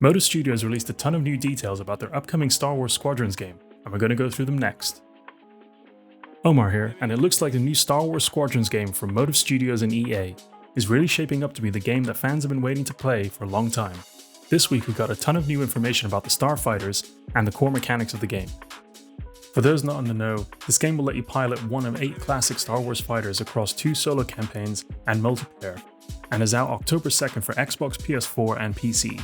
Motive Studios released a ton of new details about their upcoming Star Wars Squadrons game, and we're going to go through them next. Omar here, and it looks like the new Star Wars Squadrons game from Motive Studios and EA is really shaping up to be the game that fans have been waiting to play for a long time. This week we got a ton of new information about the starfighters and the core mechanics of the game. For those not in the know, this game will let you pilot one of 8 classic Star Wars fighters across 2 solo campaigns and multiplayer, and is out October 2nd for Xbox, PS4 and PC.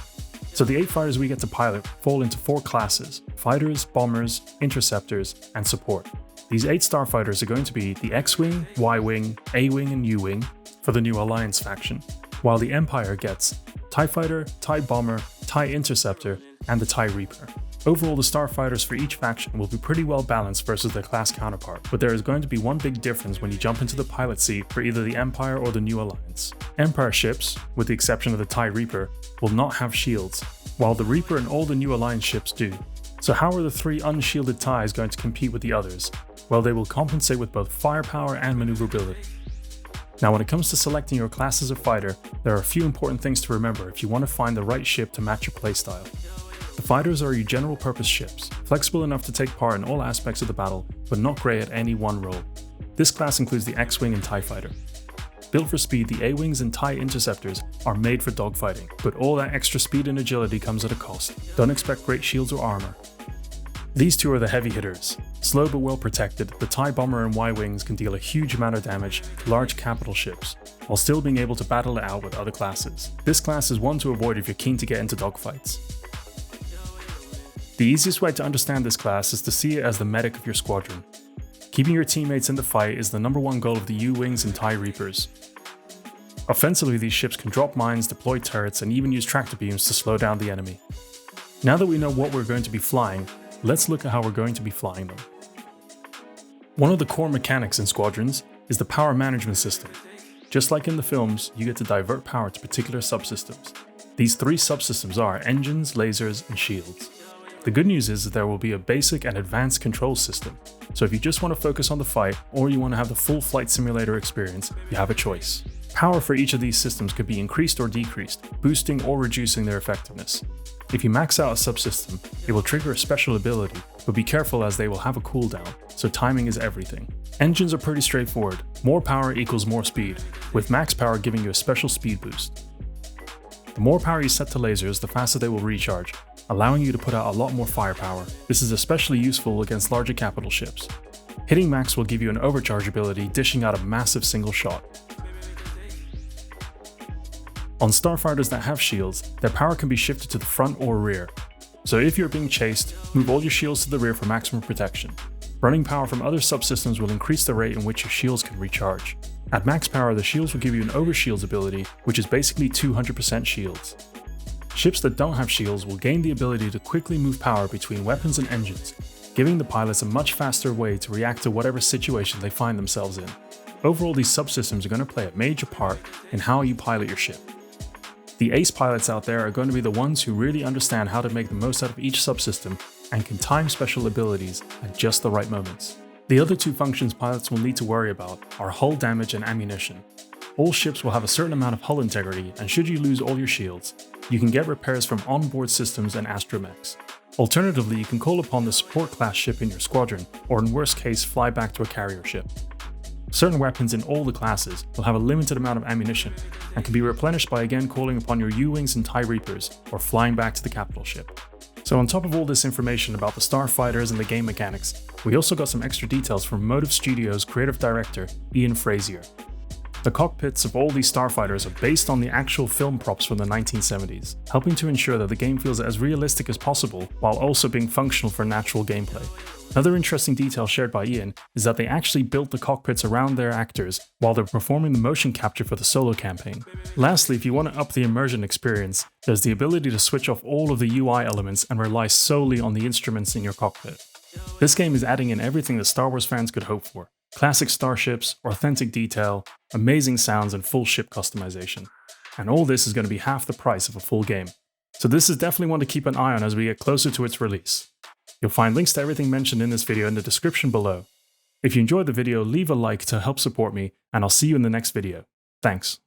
So the 8 fighters we get to pilot fall into 4 classes: fighters, bombers, interceptors, and support. These 8 starfighters are going to be the X-Wing, Y-Wing, A-Wing and U-Wing for the new Alliance faction, while the Empire gets TIE Fighter, TIE Bomber, TIE Interceptor, and the TIE Reaper. Overall, the starfighters for each faction will be pretty well balanced versus their class counterpart, but there is going to be one big difference when you jump into the pilot seat for either the Empire or the new Alliance. Empire ships, with the exception of the TIE Reaper, will not have shields, while the Reaper and all the new Alliance ships do. So how are the 3 unshielded TIEs going to compete with the others? Well, they will compensate with both firepower and maneuverability. Now, when it comes to selecting your class as a fighter, there are a few important things to remember if you want to find the right ship to match your playstyle. The fighters are your general purpose ships, flexible enough to take part in all aspects of the battle, but not great at any one role. This class includes the X-Wing and TIE Fighter. Built for speed, the A-Wings and TIE Interceptors are made for dogfighting, but all that extra speed and agility comes at a cost. Don't expect great shields or armor. These 2 are the heavy hitters. Slow but well protected, the TIE Bomber and Y-Wings can deal a huge amount of damage to large capital ships, while still being able to battle it out with other classes. This class is one to avoid if you're keen to get into dogfights. The easiest way to understand this class is to see it as the medic of your squadron. Keeping your teammates in the fight is the #1 goal of the U-Wings and TIE Reapers. Offensively, these ships can drop mines, deploy turrets, and even use tractor beams to slow down the enemy. Now that we know what we're going to be flying, let's look at how we're going to be flying them. One of the core mechanics in Squadrons is the power management system. Just like in the films, you get to divert power to particular subsystems. These 3 subsystems are engines, lasers, and shields. The good news is that there will be a basic and advanced control system, so if you just want to focus on the fight or you want to have the full flight simulator experience, you have a choice. Power for each of these systems could be increased or decreased, boosting or reducing their effectiveness. If you max out a subsystem, it will trigger a special ability, but be careful as they will have a cooldown, so timing is everything. Engines are pretty straightforward. More power equals more speed, with max power giving you a special speed boost. The more power you set to lasers, the faster they will recharge, allowing you to put out a lot more firepower. This is especially useful against larger capital ships. Hitting max will give you an overcharge ability, dishing out a massive single shot. On starfighters that have shields, their power can be shifted to the front or rear. So if you're being chased, move all your shields to the rear for maximum protection. Running power from other subsystems will increase the rate in which your shields can recharge. At max power, the shields will give you an overshields ability, which is basically 200% shields. Ships that don't have shields will gain the ability to quickly move power between weapons and engines, giving the pilots a much faster way to react to whatever situation they find themselves in. Overall, these subsystems are going to play a major part in how you pilot your ship. The ace pilots out there are going to be the ones who really understand how to make the most out of each subsystem and can time special abilities at just the right moments. The other 2 functions pilots will need to worry about are hull damage and ammunition. All ships will have a certain amount of hull integrity, and should you lose all your shields, you can get repairs from onboard systems and astromechs. Alternatively, you can call upon the support class ship in your squadron, or in worst case, fly back to a carrier ship. Certain weapons in all the classes will have a limited amount of ammunition, and can be replenished by again calling upon your U-Wings and TIE Reapers, or flying back to the capital ship. So on top of all this information about the starfighters and the game mechanics, we also got some extra details from Motive Studios creative director Ian Frazier. The cockpits of all these starfighters are based on the actual film props from the 1970s, helping to ensure that the game feels as realistic as possible while also being functional for natural gameplay. Another interesting detail shared by Ian is that they actually built the cockpits around their actors while they're performing the motion capture for the solo campaign. Lastly, if you want to up the immersion experience, there's the ability to switch off all of the UI elements and rely solely on the instruments in your cockpit. This game is adding in everything that Star Wars fans could hope for. Classic starships, authentic detail, amazing sounds, and full ship customization. And all this is going to be half the price of a full game. So this is definitely one to keep an eye on as we get closer to its release. You'll find links to everything mentioned in this video in the description below. If you enjoyed the video, leave a like to help support me, and I'll see you in the next video. Thanks.